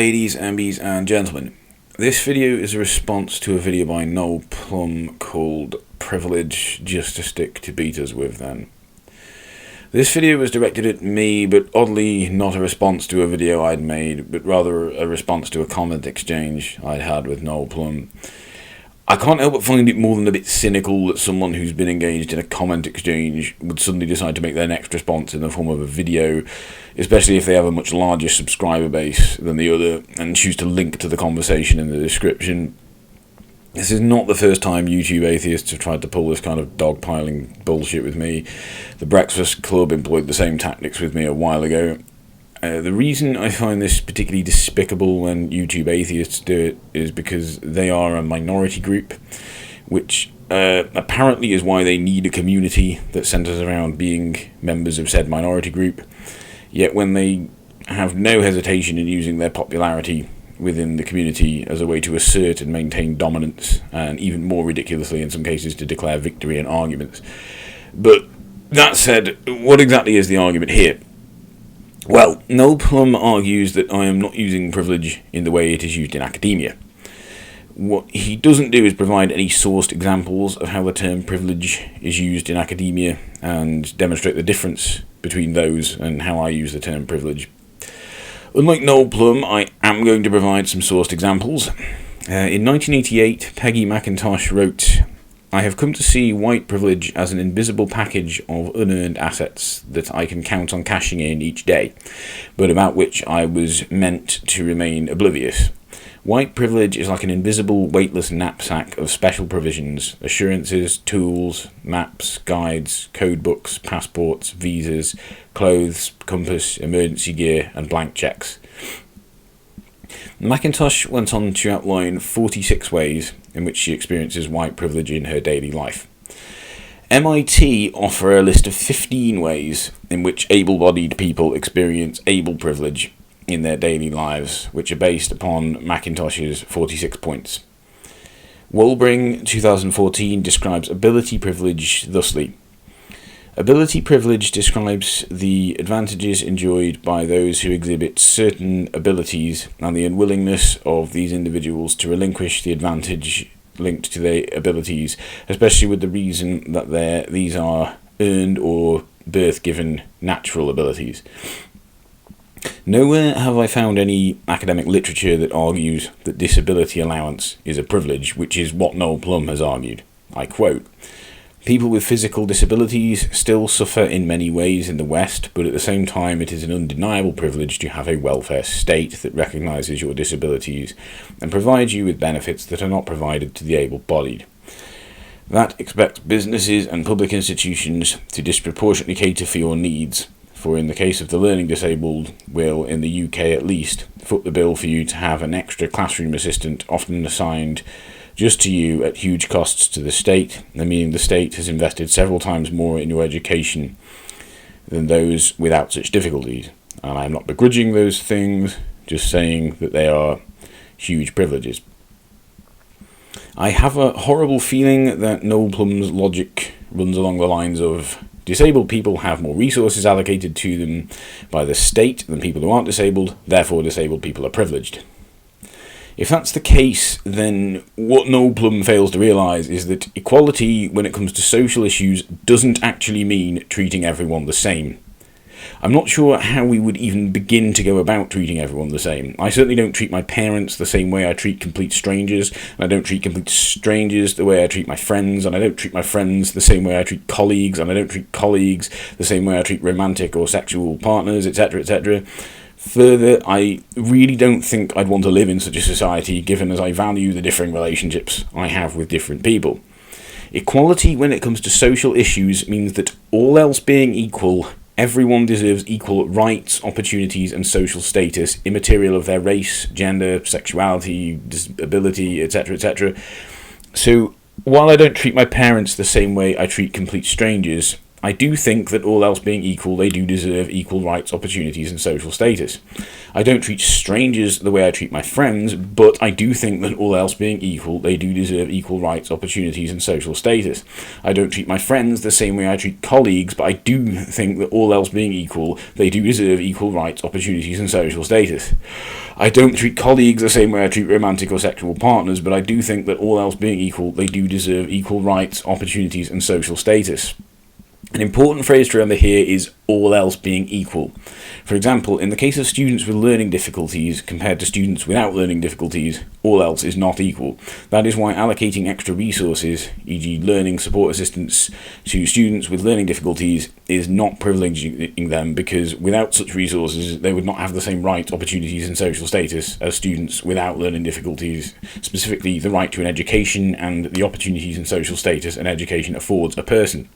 Ladies, Ambies and gentlemen, this video is a response to a video by Noel Plum called Privilege Just to Stick to Beat Us With Then. This video was directed at me, but oddly not a response to a video I'd made, but rather a response to a comment exchange I'd had with Noel Plum. I can't help but find it more than a bit cynical that someone who's been engaged in a comment exchange would suddenly decide to make their next response in the form of a video, especially if they have a much larger subscriber base than the other, and choose to link to the conversation in the description. This is not the first time YouTube atheists have tried to pull this kind of dogpiling bullshit with me. The Breakfast Club employed the same tactics with me a while ago. The reason I find this particularly despicable when YouTube atheists do it is because they are a minority group, which apparently is why they need a community that centres around being members of said minority group. Yet when they have no hesitation in using their popularity within the community as a way to assert and maintain dominance, and even more ridiculously in some cases to declare victory in arguments. But that said, what exactly is the argument here? Well, Noel Plum argues that I am not using privilege in the way it is used in academia. What he doesn't do is provide any sourced examples of how the term privilege is used in academia and demonstrate the difference between those and how I use the term privilege. Unlike Noel Plum, I am going to provide some sourced examples. In 1988, Peggy McIntosh wrote, "I have come to see white privilege as an invisible package of unearned assets that I can count on cashing in each day, but about which I was meant to remain oblivious. White privilege is like an invisible, weightless knapsack of special provisions, assurances, tools, maps, guides, code books, passports, visas, clothes, compass, emergency gear, and blank cheques." McIntosh went on to outline 46 ways in which she experiences white privilege in her daily life. MIT offer a list of 15 ways in which able-bodied people experience able privilege in their daily lives, which are based upon McIntosh's 46 points. Wolbring, 2014, describes ability privilege thusly. Ability privilege describes the advantages enjoyed by those who exhibit certain abilities and the unwillingness of these individuals to relinquish the advantage linked to their abilities, especially with the reason that these are earned or birth-given natural abilities. Nowhere have I found any academic literature that argues that disability allowance is a privilege, which is what Noel Plum has argued. I quote, "People with physical disabilities still suffer in many ways in the West, but at the same time it is an undeniable privilege to have a welfare state that recognises your disabilities and provides you with benefits that are not provided to the able-bodied. That expects businesses and public institutions to disproportionately cater for your needs, for in the case of the learning disabled will, in the UK at least, foot the bill for you to have an extra classroom assistant often assigned just to you at huge costs to the state, meaning the state has invested several times more in your education than those without such difficulties. And I'm not begrudging those things, just saying that they are huge privileges." I have a horrible feeling that Noel Plum's logic runs along the lines of disabled people have more resources allocated to them by the state than people who aren't disabled, therefore disabled people are privileged. If that's the case, then what Noel Plum fails to realise is that equality when it comes to social issues doesn't actually mean treating everyone the same. I'm not sure how we would even begin to go about treating everyone the same. I certainly don't treat my parents the same way I treat complete strangers, and I don't treat complete strangers the way I treat my friends, and I don't treat my friends the same way I treat colleagues, and I don't treat colleagues the same way I treat romantic or sexual partners, etc., etc. Further, I really don't think I'd want to live in such a society, given as I value the differing relationships I have with different people. Equality when it comes to social issues means that all else being equal, everyone deserves equal rights, opportunities, and social status, immaterial of their race, gender, sexuality, disability, etc., etc. So, while I don't treat my parents the same way I treat complete strangers, I do think that all else being equal, they do deserve equal rights, opportunities, and social status. I don't treat strangers the way I treat my friends, but I do think that all else being equal, they do deserve equal rights, opportunities, and social status. I don't treat my friends the same way I treat colleagues, but I do think that all else being equal, they do deserve equal rights, opportunities, and social status. I don't treat colleagues the same way I treat romantic or sexual partners, but I do think that all else being equal, they do deserve equal rights, opportunities, and social status. An important phrase to remember here is all else being equal. For example, in the case of students with learning difficulties compared to students without learning difficulties, all else is not equal. That is why allocating extra resources, e.g. learning support assistance, to students with learning difficulties is not privileging them, because without such resources they would not have the same rights, opportunities and social status as students without learning difficulties, specifically the right to an education and the opportunities and social status an education affords a person.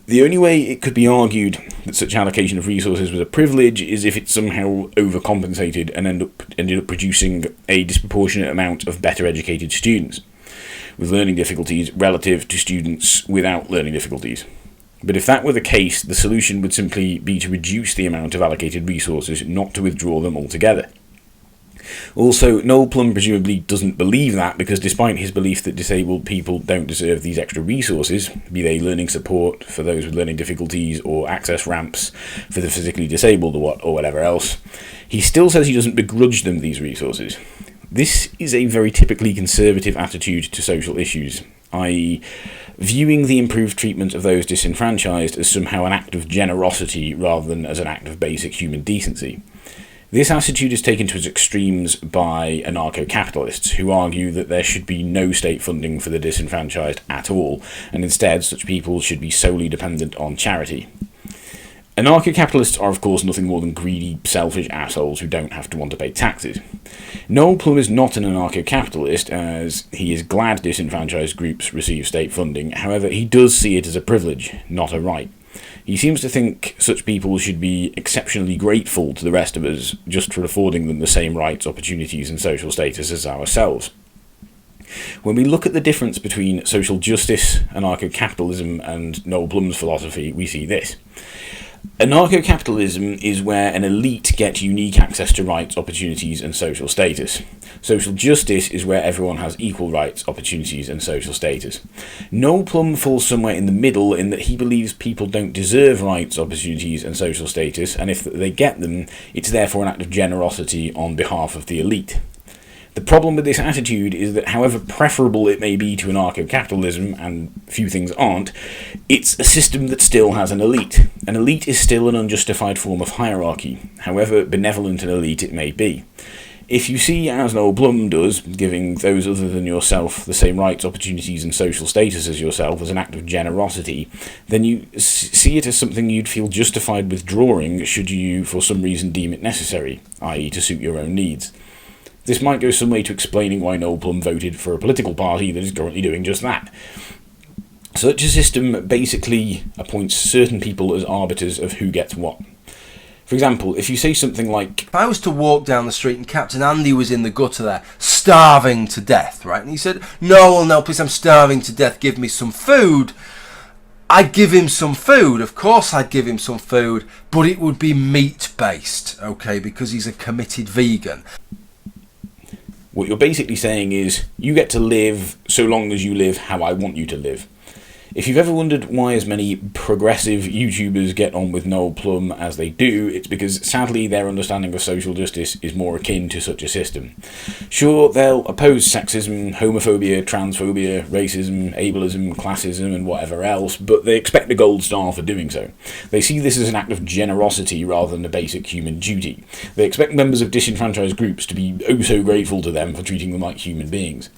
The only way it could be argued that such allocation of resources was a privilege is if it somehow overcompensated and ended up producing a disproportionate amount of better educated students with learning difficulties relative to students without learning difficulties. But if that were the case, the solution would simply be to reduce the amount of allocated resources, not to withdraw them altogether. Also, Noel Plum presumably doesn't believe that, because despite his belief that disabled people don't deserve these extra resources, be they learning support for those with learning difficulties or access ramps for the physically disabled or whatever else, he still says he doesn't begrudge them these resources. This is a very typically conservative attitude to social issues, i.e. viewing the improved treatment of those disenfranchised as somehow an act of generosity rather than as an act of basic human decency. This attitude is taken to its extremes by anarcho-capitalists, who argue that there should be no state funding for the disenfranchised at all, and instead such people should be solely dependent on charity. Anarcho-capitalists are of course nothing more than greedy, selfish assholes who don't have to want to pay taxes. Noel Plum is not an anarcho-capitalist, as he is glad disenfranchised groups receive state funding. However, he does see it as a privilege, not a right. He seems to think such people should be exceptionally grateful to the rest of us just for affording them the same rights, opportunities and social status as ourselves. When we look at the difference between social justice, anarcho-capitalism and Noel Plum's philosophy, we see this. Anarcho-capitalism is where an elite get unique access to rights, opportunities and social status. Social justice is where everyone has equal rights, opportunities and social status. Noel Plum falls somewhere in the middle, in that he believes people don't deserve rights, opportunities and social status, and if they get them, it's therefore an act of generosity on behalf of the elite. The problem with this attitude is that however preferable it may be to anarcho-capitalism, and few things aren't, it's a system that still has an elite. An elite is still an unjustified form of hierarchy, however benevolent an elite it may be. If you see, as Noel Plum does, giving those other than yourself the same rights, opportunities and social status as yourself as an act of generosity, then you see it as something you'd feel justified withdrawing should you for some reason deem it necessary, i.e. to suit your own needs. This might go some way to explaining why Noel Plum voted for a political party that is currently doing just that. Such a system basically appoints certain people as arbiters of who gets what. For example, if you say something like, if I was to walk down the street and Captain Andy was in the gutter there, starving to death, right? And he said, no, please, I'm starving to death, give me some food. I'd give him some food, of course I'd give him some food, but it would be meat-based, okay, because he's a committed vegan. What you're basically saying is, you get to live so long as you live how I want you to live. If you've ever wondered why as many progressive YouTubers get on with Noel Plum as they do, it's because sadly their understanding of social justice is more akin to such a system. Sure, they'll oppose sexism, homophobia, transphobia, racism, ableism, classism and whatever else, but they expect a gold star for doing so. They see this as an act of generosity rather than a basic human duty. They expect members of disenfranchised groups to be oh so grateful to them for treating them like human beings.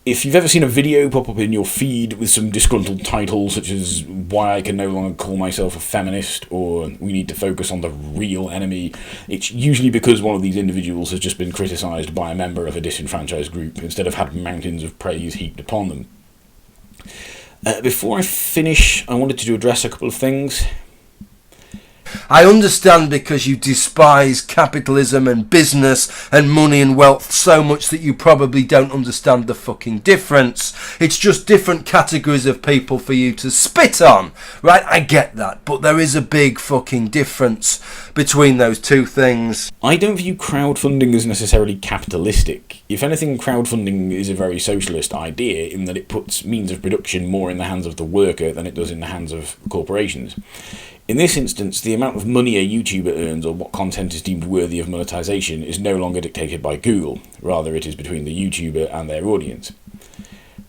If you've ever seen a video pop up in your feed with some disgruntled title such as "Why I Can No Longer Call Myself a Feminist" or "We Need to Focus on the Real Enemy," it's usually because one of these individuals has just been criticised by a member of a disenfranchised group instead of had mountains of praise heaped upon them. Before I finish, I wanted to address a couple of things. I understand because you despise capitalism and business and money and wealth so much that you probably don't understand the fucking difference. It's just different categories of people for you to spit on, right? I get that, but there is a big fucking difference between those two things. I don't view crowdfunding as necessarily capitalistic. If anything, crowdfunding is a very socialist idea in that it puts means of production more in the hands of the worker than it does in the hands of corporations. In this instance, the amount of money a YouTuber earns or what content is deemed worthy of monetization is no longer dictated by Google, rather it is between the YouTuber and their audience.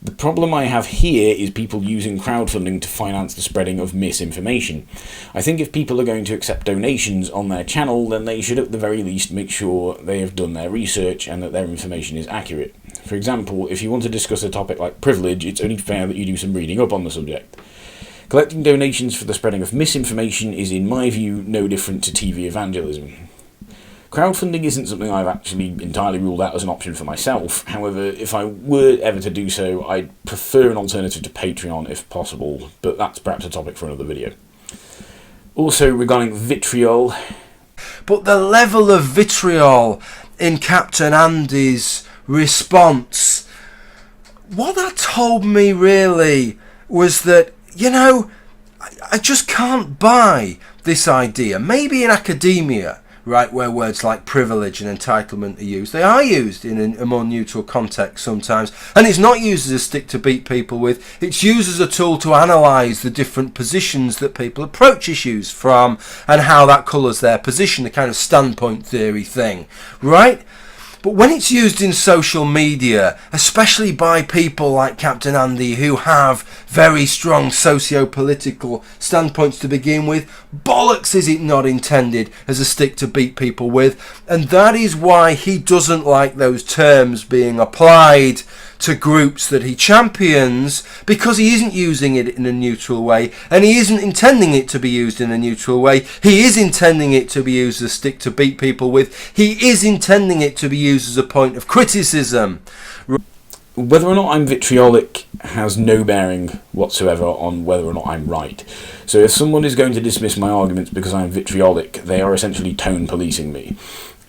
The problem I have here is people using crowdfunding to finance the spreading of misinformation. I think if people are going to accept donations on their channel, then they should at the very least make sure they have done their research and that their information is accurate. For example, if you want to discuss a topic like privilege, it's only fair that you do some reading up on the subject. Collecting donations for the spreading of misinformation is, in my view, no different to TV evangelism. Crowdfunding isn't something I've actually entirely ruled out as an option for myself. However, if I were ever to do so, I'd prefer an alternative to Patreon if possible, but that's perhaps a topic for another video. Also, regarding vitriol... But the level of vitriol in Captain Andy's response, what that told me really was that, you know, I just can't buy this idea. Maybe in academia, right, where words like privilege and entitlement are used, they are used in a more neutral context sometimes, and it's not used as a stick to beat people with. It's used as a tool to analyse the different positions that people approach issues from and how that colours their position, the kind of standpoint theory thing, right? But when it's used in social media, especially by people like Captain Andy who have very strong socio-political standpoints to begin with, bollocks is it not intended as a stick to beat people with. And that is why he doesn't like those terms being applied to groups that he champions, because he isn't using it in a neutral way, and he isn't intending it to be used in a neutral way. He is intending it to be used as a stick to beat people with. He is intending it to be used as a point of criticism. Whether or not I'm vitriolic has no bearing whatsoever on whether or not I'm right. So if someone is going to dismiss my arguments because I'm vitriolic, they are essentially tone policing me.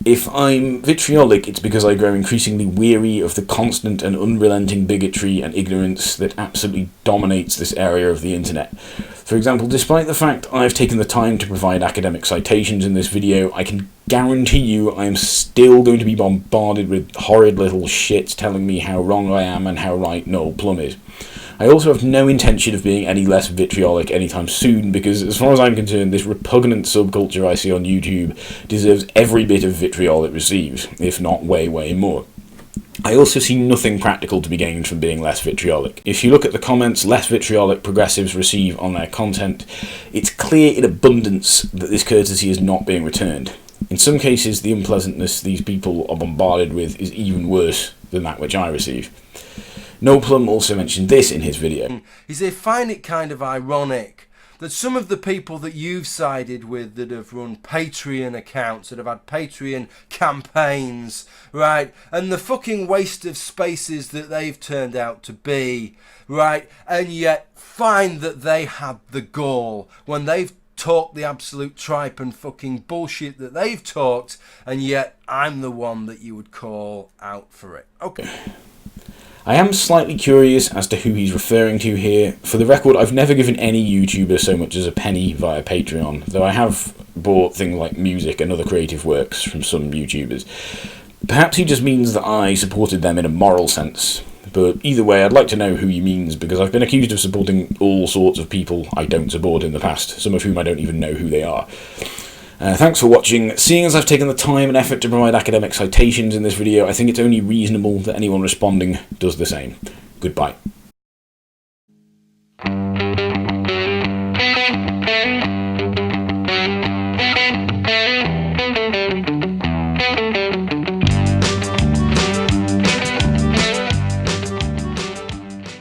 If I'm vitriolic, it's because I grow increasingly weary of the constant and unrelenting bigotry and ignorance that absolutely dominates this area of the internet. For example, despite the fact I've taken the time to provide academic citations in this video, I can guarantee you I am still going to be bombarded with horrid little shits telling me how wrong I am and how right Noel Plum is. I also have no intention of being any less vitriolic anytime soon, because as far as I'm concerned, this repugnant subculture I see on YouTube deserves every bit of vitriol it receives, if not way, way more. I also see nothing practical to be gained from being less vitriolic. If you look at the comments less vitriolic progressives receive on their content, it's clear in abundance that this courtesy is not being returned. In some cases, the unpleasantness these people are bombarded with is even worse than that which I receive. Noel Plum also mentioned this in his video. He said, find it kind of ironic that some of the people that you've sided with that have run Patreon accounts, that have had Patreon campaigns, right, and the fucking waste of spaces that they've turned out to be, right, and yet find that they had the gall when they've talked the absolute tripe and fucking bullshit that they've talked, and yet I'm the one that you would call out for it. Okay. I am slightly curious as to who he's referring to here. For the record, I've never given any YouTuber so much as a penny via Patreon, though I have bought things like music and other creative works from some YouTubers. Perhaps he just means that I supported them in a moral sense, but either way, I'd like to know who he means, because I've been accused of supporting all sorts of people I don't support in the past, some of whom I don't even know who they are. Thanks for watching. Seeing as I've taken the time and effort to provide academic citations in this video, I think it's only reasonable that anyone responding does the same. Goodbye.